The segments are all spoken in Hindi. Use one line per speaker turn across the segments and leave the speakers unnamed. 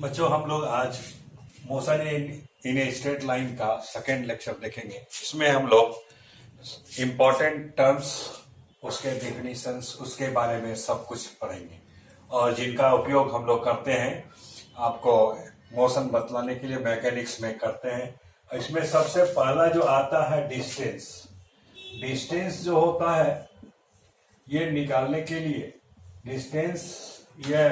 बच्चों हम लोग आज motion in a straight line का सेकेंड लेक्चर देखेंगे। इसमें हम लोग इम्पोर्टेंट टर्म्स, उसके डेफिनेशंस, उसके बारे में सब कुछ पढ़ेंगे और जिनका उपयोग हम लोग करते हैं आपको मोशन बतलाने के लिए मैकेनिक्स में करते हैं। इसमें सबसे पहला जो आता है डिस्टेंस। डिस्टेंस जो होता है ये निकालने के लिए डिस्टेंस ये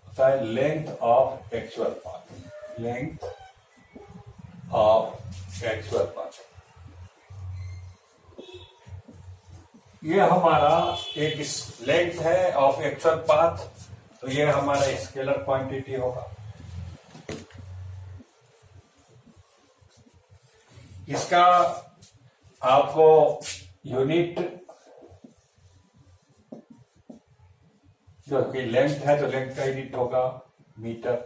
होता है length of actual path. Length of actual path ये हमारा एक लेंथ है ऑफ एक्चुअल पाथ, तो ये हमारा स्केलर क्वांटिटी होगा। इसका आपको यूनिट जो कि लेंथ है तो लेंथ का यूनिट होगा मीटर।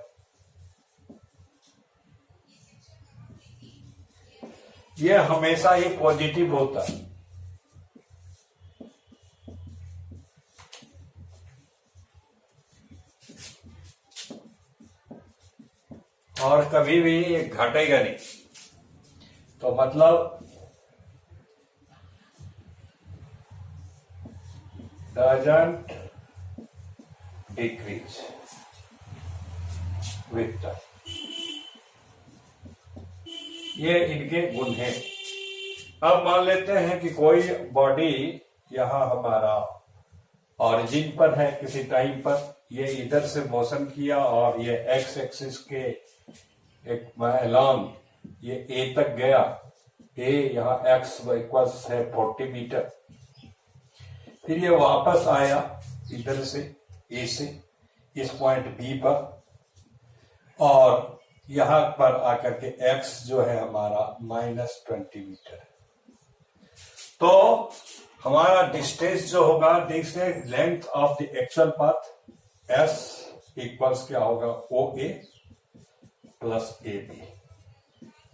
ये हमेशा ही पॉजिटिव होता है। और कभी भी ये घटेगा नहीं, तो मतलब डजंट डिक्रीज विथ टाइम। ये इनके गुण हैं। अब मान लेते हैं कि कोई बॉडी यहां हमारा ऑरिजिन पर है, किसी टाइम पर ये इधर से मोशन किया और ये एक्स एक्सिस के एक लॉन्ग ये ए तक गया। ए यहाँ एक्स इक्वल्स है 40 मीटर। फिर ये वापस आया इधर से ए से इस पॉइंट बी पर और यहां पर आकर के एक्स जो है हमारा -20 मीटर। तो हमारा डिस्टेंस जो होगा, distance length of the actual path S equals क्या होगा ओ ए प्लस ए बी।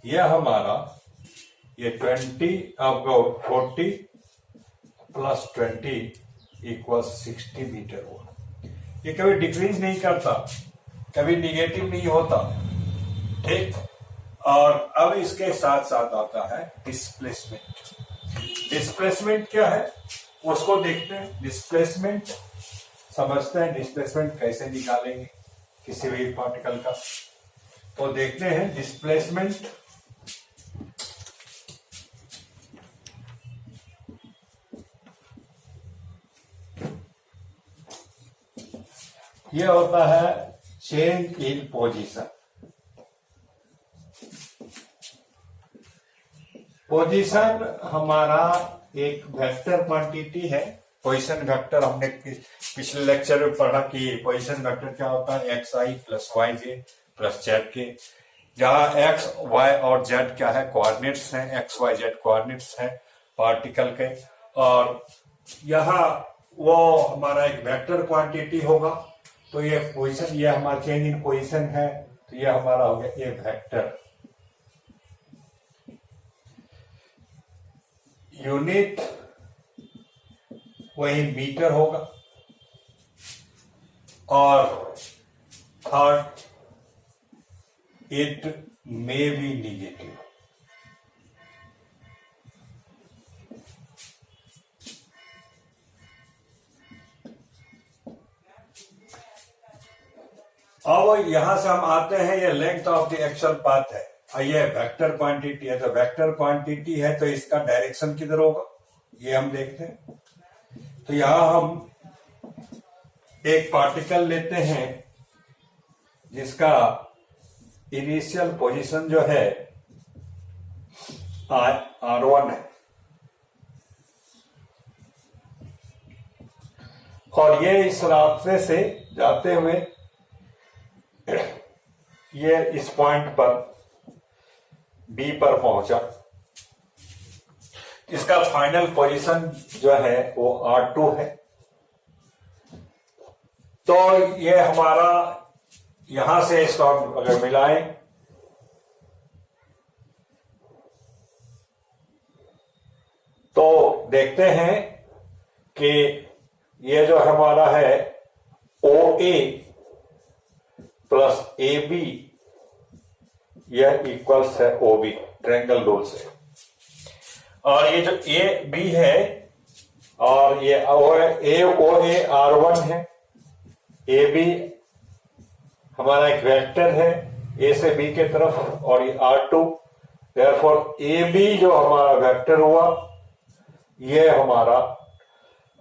यह हमारा ये 20 आपको 40 प्लस 20 इक्वल्स 60 मीटर हुआ। ये कभी डिक्रीज नहीं करता, कभी निगेटिव नहीं होता, ठीक। और अब इसके साथ साथ आता है डिस्प्लेसमेंट। डिस्प्लेसमेंट क्या है उसको देखते हैं। डिस्प्लेसमेंट समझते हैं, डिस्प्लेसमेंट कैसे निकालेंगे किसी भी पार्टिकल का। तो देखते हैं डिस्प्लेसमेंट। यह होता है चेंज इन पोजीशन। पोजीशन हमारा एक वेक्टर क्वांटिटी है। पोजीशन वेक्टर हमने पिछले लेक्चर में पढ़ा कि पोजीशन वेक्टर क्या होता है, एक्स आई प्लस वाई जे प्लस जेड के, जहां एक्स वाई और जेड क्या है कोऑर्डिनेट्स हैं, एक्स वाई जेड कोऑर्डिनेट्स हैं पार्टिकल के। और यहां वो हमारा एक वेक्टर क्वांटिटी होगा। तो ये पोजीशन, ये हमारा चेंज इन पोजीशन है, तो ये हमारा हो गया ए वेक्टर। यूनिट वही मीटर होगा। और third it may be negative. अब यहां से हम आते हैं, ये length of the actual path है और ये वेक्टर क्वांटिटी है। तो वेक्टर क्वांटिटी है तो इसका डायरेक्शन किधर होगा ये हम देखते हैं। तो यहां हम एक पार्टिकल लेते हैं जिसका इनिशियल पोजीशन जो है R1 है और ये इस रास्ते से जाते हुए ये इस पॉइंट पर बी पर पहुंचा। इसका फाइनल पोजीशन जो है वो R2 है। तो ये हमारा यहां से इसको अगर मिलाएं तो देखते हैं कि ये जो हमारा है ओ ए प्लस ए बी, यह इक्वल्स है ओ बी, ट्रायंगल रूल से। और ये जो ए बी है और ये ओ है, ए ओ ए R1 है, ए बी हमारा एक वेक्टर है ए से बी के तरफ, और ये R2, देयरफॉर ए बी जो हमारा वेक्टर हुआ ये हमारा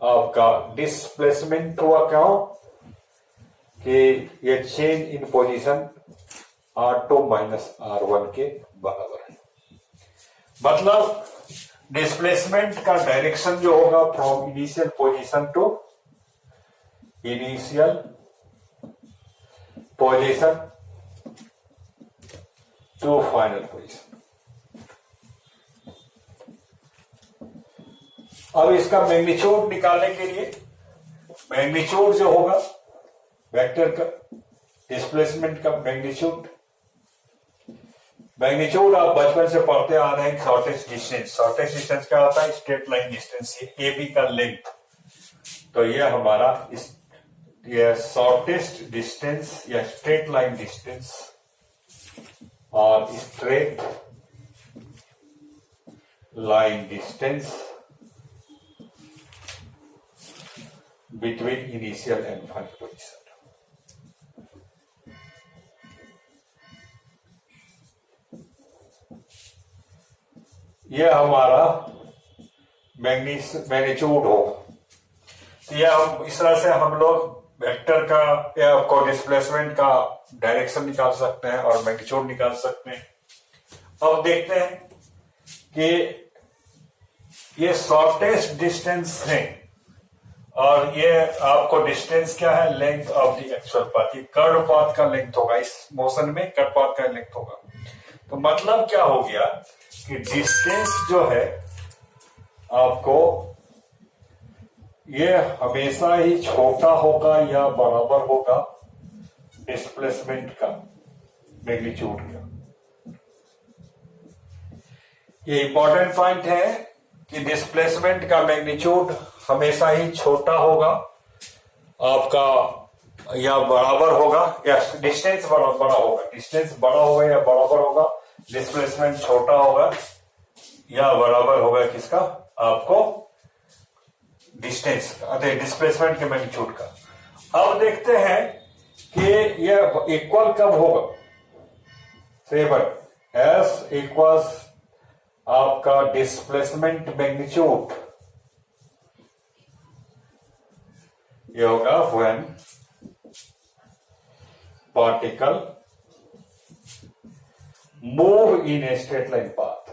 आपका डिस्प्लेसमेंट हुआ। क्यों कि ये change in position R2 minus R1 के बराबर है। मतलब डिस्प्लेसमेंट का डायरेक्शन जो होगा from initial position to initial position to final position. अब इसका मैग्नीट्यूड निकालने के लिए, मैग्नीट्यूड जो होगा वेक्टर का, डिस्प्लेसमेंट का मैग्नीट्यूड, मैग्नीट्यूड आप बचपन से पढ़ते आ रहे हैं। शॉर्टेस्ट डिस्टेंस, शॉर्टेस्ट डिस्टेंस क्या होता है? स्ट्रेट लाइन डिस्टेंस, ये ए बी का लेंथ। तो ये हमारा ये शॉर्टेस्ट डिस्टेंस या स्ट्रेट लाइन डिस्टेंस और straight line distance between initial and final position. यह हमारा मैग्नीट्यूड हो। तो यह हम इस तरह से हम लोग वेक्टर का या को डिस्प्लेसमेंट का डायरेक्शन निकाल सकते हैं और मैग्नीट्यूड निकाल सकते हैं। अब देखते हैं कि ये शॉर्टेस्ट डिस्टेंस है और ये आपको डिस्टेंस क्या है? Length of the actual path. ये कर्व पाथ का लेंथ होगा, इस मोशन में कर्व पाथ का लेंथ होगा। तो मतलब क्या हो गया कि डिस्टेंस जो है आपको ये हमेशा ही छोटा होगा या बराबर होगा डिस्प्लेसमेंट का मैग्नीट्यूड का। ये इंपॉर्टेंट पॉइंट है कि डिस्प्लेसमेंट का मैग्नीट्यूड हमेशा ही छोटा होगा आपका या बराबर होगा, या डिस्टेंस बड़ा होगा, डिस्टेंस बड़ा होगा या बराबर होगा, डिस्प्लेसमेंट छोटा होगा या बराबर होगा किसका? आपको डिस्टेंस का, डिस्प्लेसमेंट के मैग्नीट्यूड का। अब देखते हैं कि यह इक्वल कब होगा। एस इक्वल्स आपका डिस्प्लेसमेंट मैग्नीट्यूड, ये होगा when particle move in a straight line path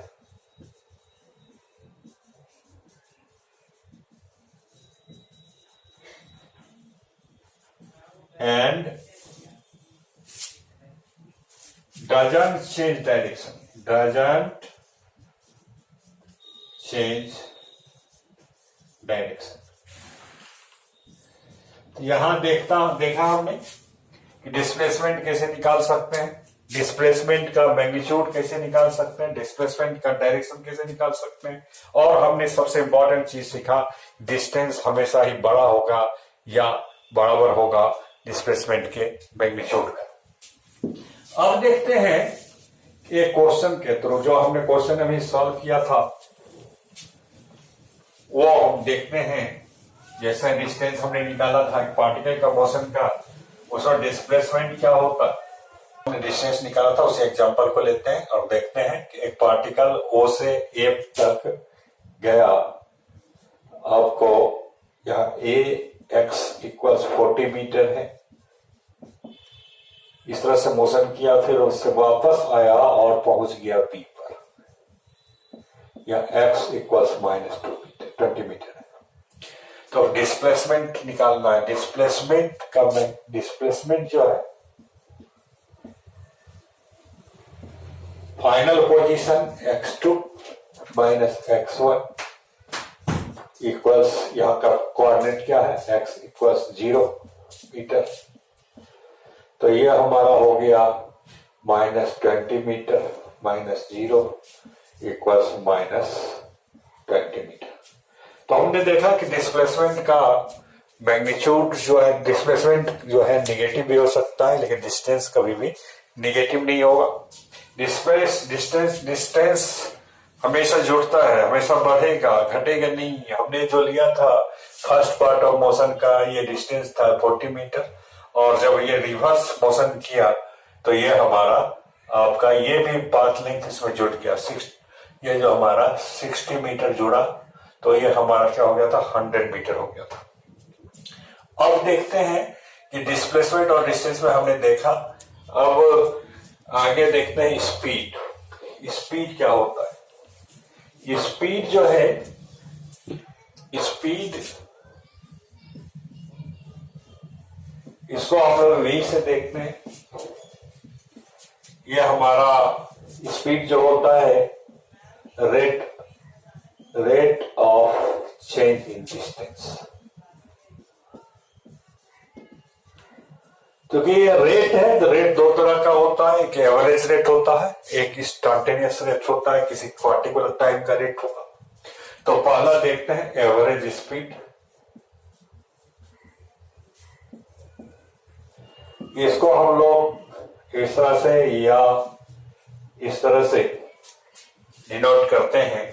and doesn't change direction, doesn't change direction। यहां देखा हमने कि डिस्प्लेसमेंट कैसे निकाल सकते हैं, डिस्प्लेसमेंट का मैग्नीट्यूड कैसे निकाल सकते हैं, डिस्प्लेसमेंट का डायरेक्शन कैसे निकाल सकते हैं, और हमने सबसे इंपॉर्टेंट चीज सीखा, डिस्टेंस हमेशा ही बड़ा होगा या बराबर होगा डिस्प्लेसमेंट के मैग्नीट्यूड का। अब देखते हैं एक क्वेश्चन के थ्रू, जो हमने क्वेश्चन अभी सॉल्व किया था वो हम देखते हैं। जैसे डिस्टेंस हमने निकाला था पार्टिकल का मोशन का, उसका डिस्प्लेसमेंट क्या होता, हमने डिस्टेंस निकाला था, उस एग्जांपल को लेते हैं और देखते हैं कि एक पार्टिकल ओ से ए तक गया, आपको यहाँ ए x इक्वल्स 40 मीटर है, इस तरह से मोशन किया, फिर उससे वापस आया और पहुंच गया P पर, या x इक्वल्स -20 मीटर है। तो डिस्प्लेसमेंट निकालना है। डिस्प्लेसमेंट का डिस्प्लेसमेंट जो है final position x2 minus x1 equals, यहां का कोऑर्डिनेट क्या है? x equals 0 metre. तो ये हमारा हो गया -20 मीटर माइनस 0 इक्वल्स -20 मीटर। तो हमने देखा कि डिस्प्लेसमेंट का मैग्नीट्यूड जो है, डिस्प्लेसमेंट जो है निगेटिव भी हो सकता है, लेकिन डिस्टेंस कभी भी निगेटिव नहीं होगा। डिस्टेंस हमेशा जुड़ता है, हमेशा बढ़ेगा, घटेगा नहीं। हमने जो लिया था फर्स्ट पार्ट ऑफ मोशन का, ये डिस्टेंस था 40 मीटर, और जब ये रिवर्स मोशन किया तो ये हमारा आपका ये भी पाथ लेंथ इसमें जुड़ गया। ये जो हमारा 60 मीटर जुड़ा, तो ये हमारा क्या हो गया था, 100 मीटर हो गया था। अब देखते हैं कि डिस्प्लेसमेंट और डिस्टेंस में हमने देखा, अब आगे देखते हैं स्पीड। स्पीड क्या होता है? स्पीड जो है, स्पीड इसको हम लोग वी से देखते हैं। ये हमारा स्पीड जो होता है rate of change in distance. क्योंकि ये रेट है, तो रेट दो तरह का होता है, एक एवरेज रेट होता है, एक इंस्टेंटेनियस रेट होता है, किसी पर्टिकुलर टाइम का रेट होगा। तो पहला देखते हैं एवरेज स्पीड। इसको हम लोग इस तरह से या इस तरह से डिनोट करते हैं।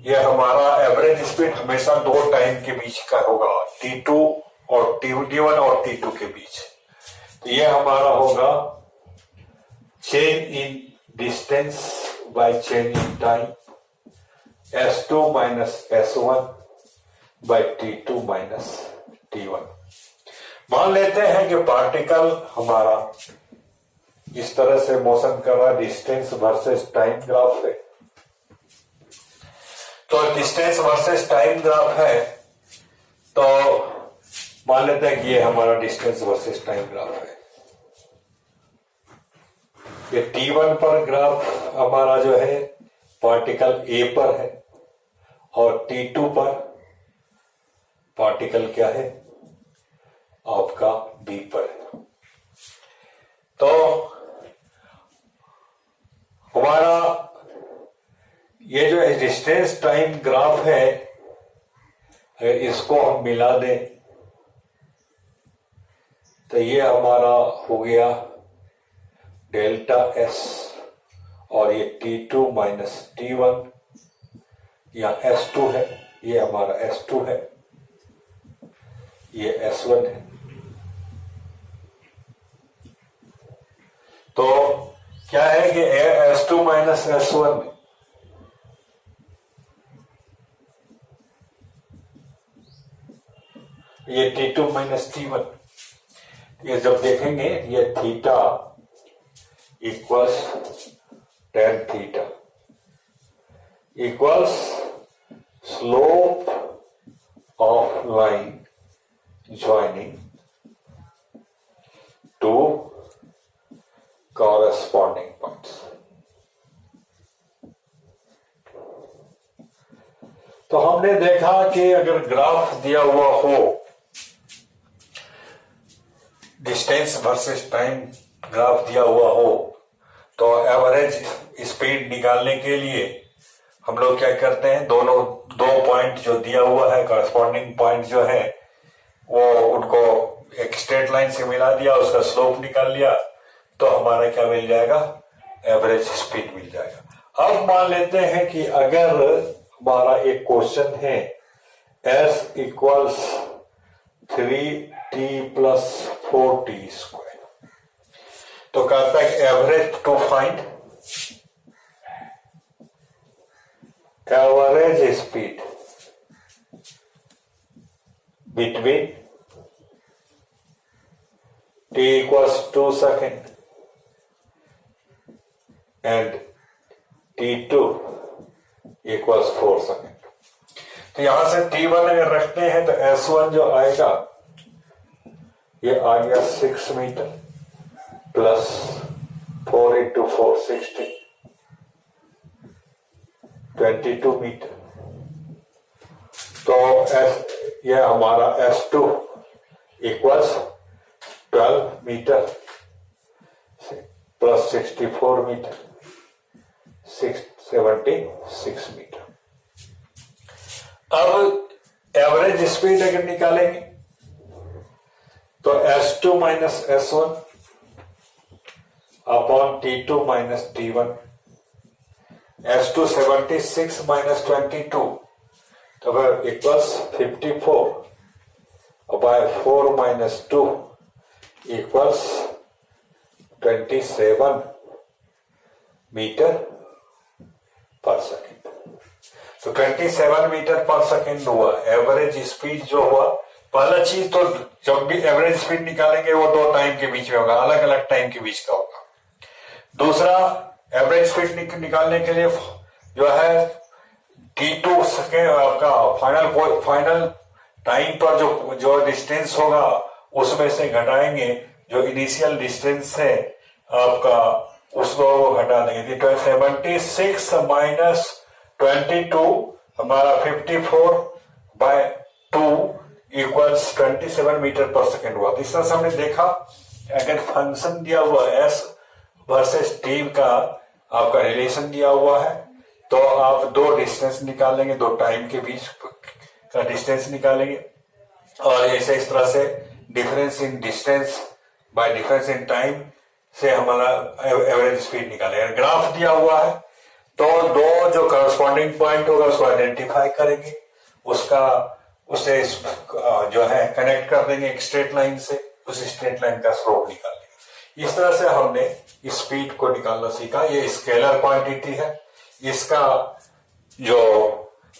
यह हमारा एवरेज स्पीड हमेशा दो टाइम के बीच का होगा, T2 और T1 और T2 के बीच। तो यह हमारा होगा change in distance by change in time, S2 minus S1 बाय T2 माइनस T1। मान लेते हैं कि पार्टिकल हमारा इस तरह से मोशन कर रहा है, डिस्टेंस वर्सेस टाइम ग्राफ है। तो डिस्टेंस वर्सेस टाइम ग्राफ है, तो मान लेते हैं कि ये हमारा डिस्टेंस वर्सेस टाइम ग्राफ है। ये T1 पर ग्राफ हमारा जो है पार्टिकल A पर है, और T2 पर पार्टिकल क्या है आपका B पर है। तो हमारा ये जो डिस्टेंस टाइम ग्राफ है, इसको हम मिला दें तो ये हमारा हो गया डेल्टा S, और ये T2 माइनस T1, या S2 है, ये हमारा S2 है, ये S1 है। तो क्या है कि S2 माइनस S1 ये T2 माइनस T1, ये जब देखेंगे ये theta equals tan theta equals slope of line joining two corresponding points। तो हमने देखा कि अगर ग्राफ दिया हुआ हो, डिस्टेंस वर्सेस टाइम ग्राफ दिया हुआ हो, तो एवरेज स्पीड निकालने के लिए हम लोग क्या करते हैं, दोनों दो पॉइंट जो दिया हुआ है, कॉरेस्पॉन्डिंग पॉइंट जो है, वो उनको एक स्ट्रेट लाइन से मिला दिया, उसका स्लोप निकाल लिया, तो हमारा क्या मिल जाएगा, एवरेज स्पीड मिल जाएगा। अब मान लेते हैं कि अगर हमारा एक क्वेश्चन है S equals 3t plus 4t square, तो कहता है average to find average speed between t equals 2 second and T2 equals 4 second. तो यहां से T1 अगर रखते हैं तो S1 जो आएगा ये आ गया 6 मीटर प्लस 4 इंटू 4 60 22 मीटर। तो ये हमारा S2 equals 12 metre plus 64 metre 76 metre. अब एवरेज स्पीड अगर निकालेंगे तो S2 minus S1 upon T2 minus T1, S2 76 minus 22, तो फिर equals 54 by 4 minus 2 equals 27 metre per second. तो 27 मीटर पर सेकेंड हुआ एवरेज स्पीड जो हुआ। पहला चीज तो जब भी एवरेज स्पीड निकालेंगे वो दो टाइम के बीच में होगा, अलग अलग टाइम के बीच का होगा। दूसरा एवरेज स्पीड निकालने के लिए जो है T2 सेकेंड आपका फाइनल टाइम पर जो डिस्टेंस होगा उसमें से घटाएंगे जो इनिशियल डिस्टेंस है आपका, उसको घटा देंगे। तो 76 माइनस 22 हमारा 54 bye 2 equals 27 metre per second हुआ। इस तरह से हमने देखा अगर फंक्शन दिया हुआ एस वर्सेस टी का आपका रिलेशन दिया हुआ है तो आप दो डिस्टेंस निकालेंगे, दो टाइम के बीच का डिस्टेंस निकालेंगे और ऐसे इस तरह से difference in distance bye difference in time से हमारा एवरेज स्पीड निकालेंगे। ग्राफ दिया हुआ है तो दो जो करस्पॉन्डिंग पॉइंट होगा उसको आइडेंटिफाई करेंगे, उसे जो है कनेक्ट कर देंगे एक स्ट्रेट लाइन से, उस स्ट्रेट लाइन का स्लोप निकालेंगे। इस तरह से हमने स्पीड को निकालना सीखा। ये स्केलर क्वांटिटी है, इसका जो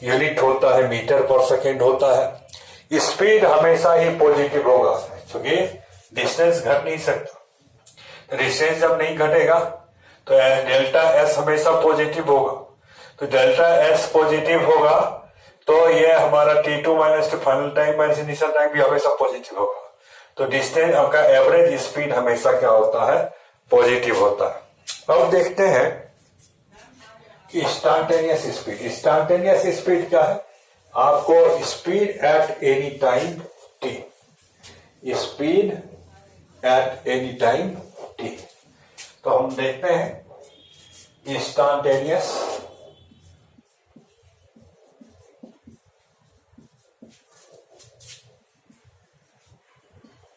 यूनिट होता है मीटर पर सेकेंड होता है। स्पीड हमेशा ही पॉजिटिव होगा क्योंकि डिस्टेंस घट नहीं सकता। डिस्टेंस जब नहीं घटेगा तो डेल्टा एस हमेशा पॉजिटिव होगा। तो डेल्टा एस पॉजिटिव होगा तो ये हमारा T2 minus final time minus initial time भी हमेशा पॉजिटिव होगा। तो डिस्टेंस आपका एवरेज स्पीड हमेशा क्या होता है, पॉजिटिव होता है। अब देखते हैं कि इंस्टैन्टेनियस स्पीड। इंस्टैन्टेनियस स्पीड क्या है? आपको speed at any time t, speed at any time t। तो हम देखते हैं इंस्टैन्टेनियस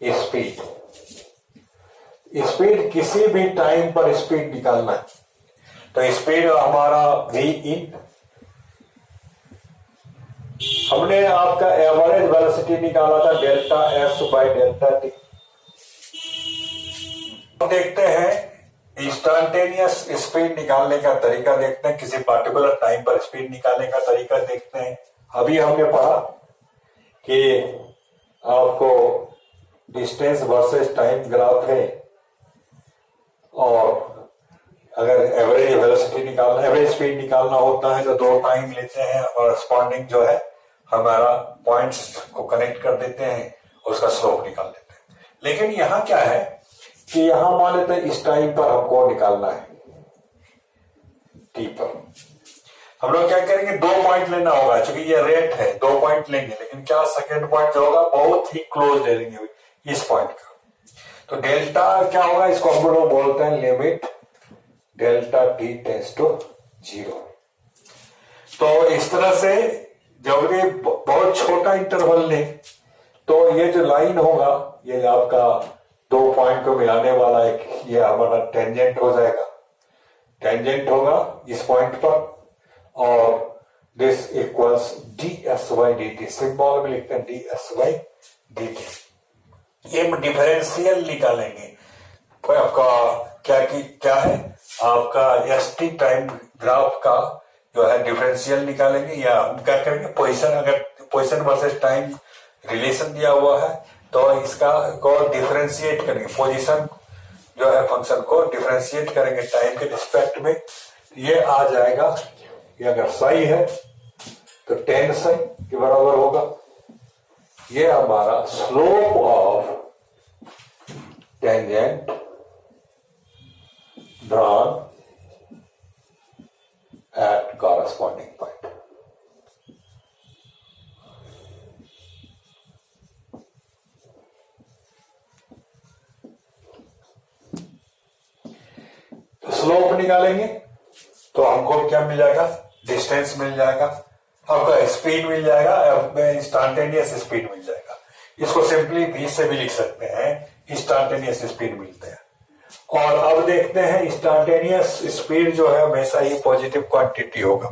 स्पीड। स्पीड किसी भी टाइम पर स्पीड निकालना है तो स्पीड हमारा v इन, हमने आपका एवरेज वेलोसिटी निकाला था delta S by delta T. देखते हैं इंस्टैन्टेनियस स्पीड निकालने का तरीका, देखते हैं किसी पार्टिकुलर टाइम पर स्पीड निकालने का तरीका देखते हैं। अभी हमने पढ़ा कि आपको डिस्टेंस वर्सेस टाइम ग्राफ है और अगर एवरेज वेलोसिटी निकालना, एवरेज स्पीड निकालना होता है तो दो टाइम लेते हैं और कॉरस्पॉन्डिंग जो है हमारा पॉइंट्स को कनेक्ट कर देते हैं, उसका स्लोप निकाल देते हैं। लेकिन यहां क्या है कि यहां मान लेते हैं इस टाइम पर हमको निकालना है टी पर, हम लोग क्या करेंगे, दो पॉइंट लेना होगा क्योंकि ये रेट है, दो पॉइंट लेंगे। लेकिन क्या सेकेंड पॉइंट जो होगा बहुत ही क्लोज ले लेंगे इस पॉइंट का। तो डेल्टा क्या होगा, इसको हम लोग बोलते हैं limit delta T tends to 0। तो इस तरह से जब ये बहुत छोटा इंटरवल ले तो ये जो लाइन होगा ये आपका दो पॉइंट को मिलाने वाला एक ये हमारा टेंजेंट हो जाएगा, टेंजेंट होगा इस पॉइंट पर और this equals D S Y D T, symbol में लिखते हैं D S Y D T. ये डिफरेंशियल निकालेंगे तो आपका क्या है आपका एस टी टाइम ग्राफ का जो है डिफरेंशियल निकालेंगे, या क्या करेंगे पोजीशन, अगर पोजीशन वर्सेस टाइम रिलेशन दिया हुआ है तो इसका को डिफरेंशिएट करेंगे, पोजीशन जो है फंक्शन को डिफरेंशिएट करेंगे टाइम के रिस्पेक्ट में। ये आ जाएगा, ये अगर सही है तो 10 सही के बराबर होगा। ये हमारा slope of tangent drawn at corresponding point। तो स्लोप निकालेंगे तो हमको क्या मिल जाएगा, डिस्टेंस मिल जाएगा, आपका स्पीड मिल जाएगा, इंस्टैन्टेनियस स्पीड मिल जाएगा। इसको सिंपली v से भी लिख सकते हैं, इंस्टेंटेनियस स्पीड मिलते हैं। और अब देखते हैं इंस्टेंटेनियस स्पीड जो है हमेशा ही पॉजिटिव क्वांटिटी होगा,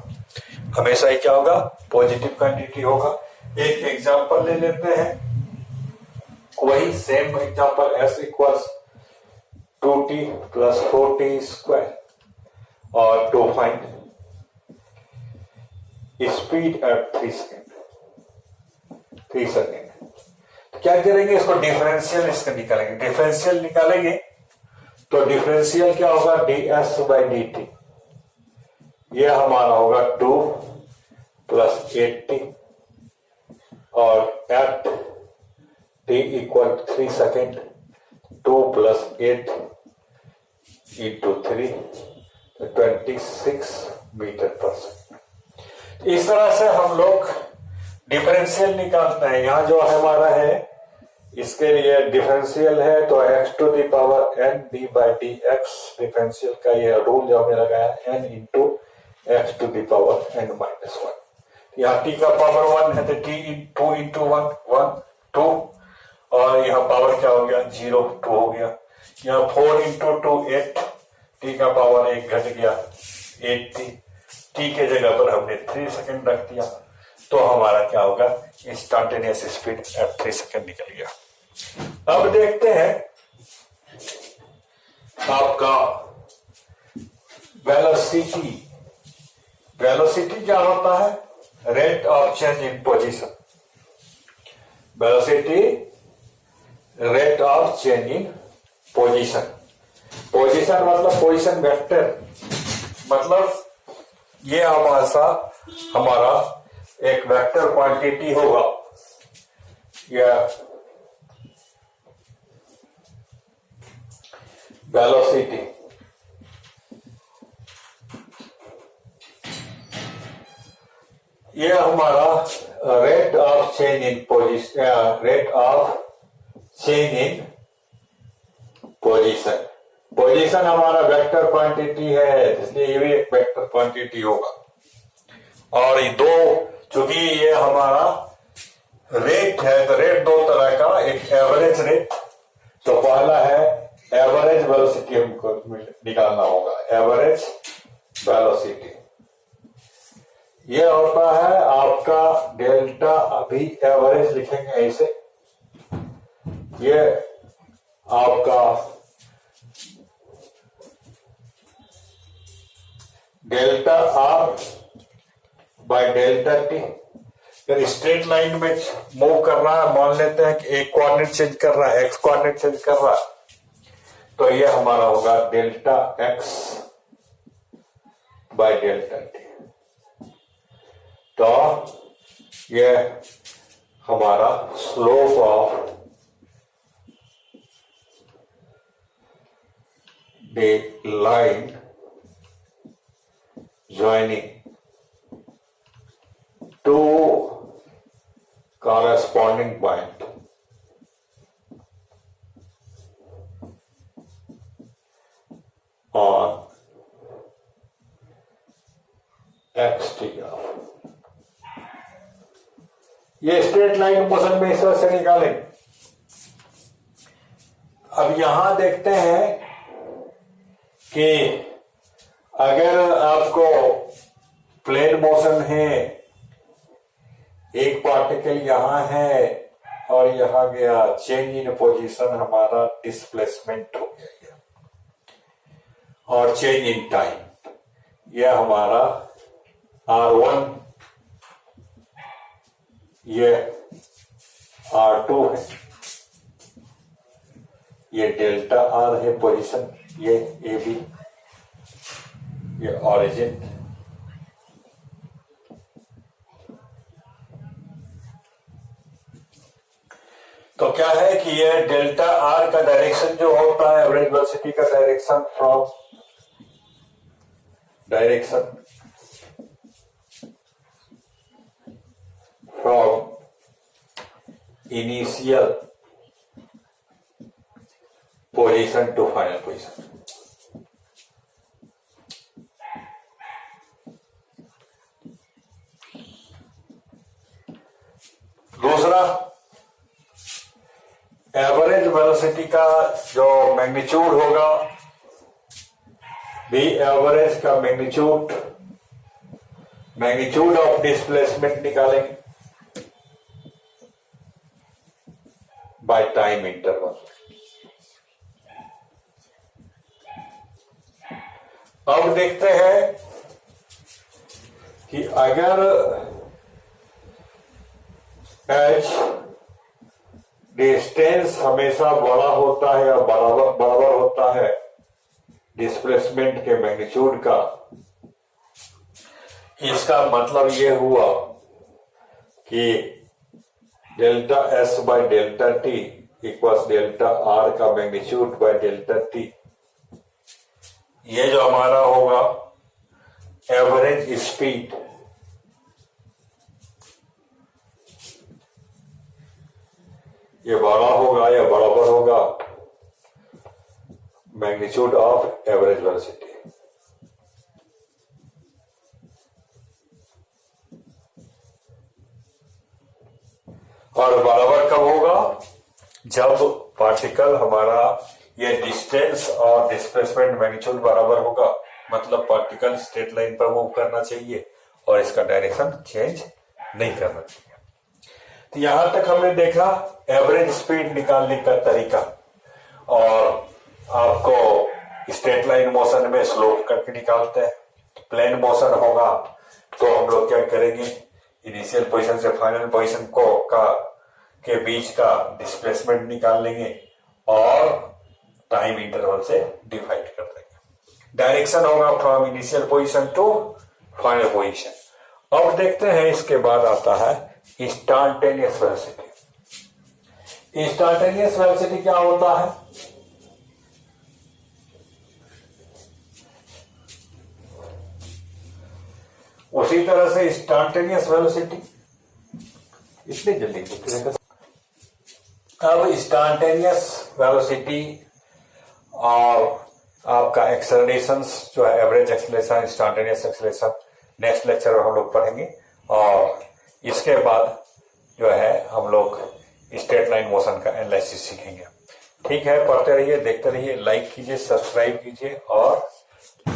हमेशा ही क्या होगा, पॉजिटिव क्वांटिटी होगा। एक एग्जांपल ले लेते हैं, वही same example, s equals 2t plus 4t square और to find speed at 3 second. तो क्या करेंगे, इसको डिफरेंशियल इसका निकालेंगे, डिफरेंशियल निकालेंगे तो डिफरेंशियल क्या होगा, ds बाई dt, ये हमारा होगा 2 प्लस 8t और at t equal 3 second, 2 plus 8 into 3 26 metre per second. इस तरह से हम लोग डिफरेंशियल निकालते हैं। यहां जो हमारा है इसके लिए डिफरेंशियल है तो x to the power n d by D X, differential का ये रूल जो हमने लगाया n into X to the power n minus 1। यहाँ t का पावर 1 है तो t 2 इंटू 1 1 2 और यहाँ पावर क्या हो गया 0 2 हो गया। यहाँ 4 इंटू 2 8, t का पावर 1 घट गया 8t, t के जगह पर हमने 3 सेकेंड रख दिया तो हमारा क्या होगा, इंस्टेंटेनियस स्पीड एट 3 सेकेंड निकल गया। अब देखते हैं आपका वेलोसिटी। वेलोसिटी क्या होता है, rate of change in position. Velocity rate of change in position. Position मतलब पोजीशन वेक्टर, मतलब ये हमारा एक वेक्टर क्वांटिटी होगा, या वेलोसिटी। ये हमारा rate of change in position, rate of change in position. Position हमारा वेक्टर क्वांटिटी है, इसलिए ये भी एक वेक्टर क्वांटिटी होगा। और ये दो, चूंकि ये हमारा रेट है तो रेट दो तरह का, एक एवरेज रेट, तो पहला है एवरेज वेलोसिटी, हमको निकालना होगा एवरेज वेलोसिटी। ये होता है आपका डेल्टा, अभी एवरेज लिखेंगे ऐसे, ये आपका delta R by delta T. फिर स्ट्रेट लाइन में मूव कर रहा है, मान लेते हैं कि एक कोऑर्डिनेट चेंज कर रहा है, एक्स कोऑर्डिनेट चेंज कर रहा है, तो ये हमारा होगा delta x by delta T. तो ये हमारा slope of the line joining two corresponding point on xt graph। ये स्ट्रेट लाइन मोशन में इस तरह से निकालेंगे। अब यहां देखते हैं कि अगर आपको प्लेन मोशन है, एक पार्टिकल यहां है और यहां गया, चेंज इन पोजीशन हमारा डिस्प्लेसमेंट हो गया, और चेंज इन टाइम यह हमारा r1, ये r2 है, ये डेल्टा r है पोजीशन, ये a b, ये ऑरिजिन। तो क्या है कि ये डेल्टा आर का डायरेक्शन जो होता है, एवरेज वेलोसिटी का direction from initial position to final position. दूसरा वेलोसिटी का जो मैग्नीट्यूड होगा, बी एवरेज का मैग्नीट्यूड ऑफ डिस्प्लेसमेंट निकालेंगे बाय टाइम इंटरवल। अब देखते हैं कि अगर एच डिस्टेंस हमेशा बड़ा होता है या बराबर होता है डिस्प्लेसमेंट के मैग्नीट्यूड का, इसका मतलब ये हुआ कि delta S by delta T equals delta R का मैग्नीट्यूड बाय डेल्टा टी। ये जो हमारा होगा एवरेज स्पीड, ये बड़ा होगा या बराबर होगा मैग्नीट्यूड ऑफ एवरेज वेलोसिटी। और बराबर कब होगा? जब पार्टिकल हमारा ये डिस्टेंस और डिस्प्लेसमेंट मैग्नीट्यूड बराबर होगा, मतलब पार्टिकल स्ट्रेट लाइन पर मूव करना चाहिए और इसका डायरेक्शन चेंज नहीं करना चाहिए। तो यहां तक हमने देखा एवरेज स्पीड निकालने का तरीका, और आपको स्ट्रेट लाइन मोशन में स्लोप करके निकालते हैं। प्लेन मोशन होगा तो हम लोग क्या करेंगे, इनिशियल पोजीशन से फाइनल पोजीशन के बीच का डिस्प्लेसमेंट निकाल लेंगे और टाइम इंटरवल से डिवाइड कर देंगे। डायरेक्शन होगा from initial position to final position. अब देखते हैं इसके बाद आता है इंस्टेंटेनियस वेलोसिटी। इंस्टेंटेनियस वेलोसिटी क्या होता है? उसी तरह से इंस्टेंटेनियस वेलोसिटी इतनी जल्दी अब इंस्टेंटेनियस वेलोसिटी और आपका एक्सेलरेशंस जो है, average acceleration, instantaneous acceleration, next lecture में हम लोग पढ़ेंगे। और इसके बाद जो है हम लोग स्ट्रेट लाइन मोशन का एनालिसिस सीखेंगे। ठीक है, पढ़ते रहिए, देखते रहिए, लाइक कीजिए, सब्सक्राइब कीजिए और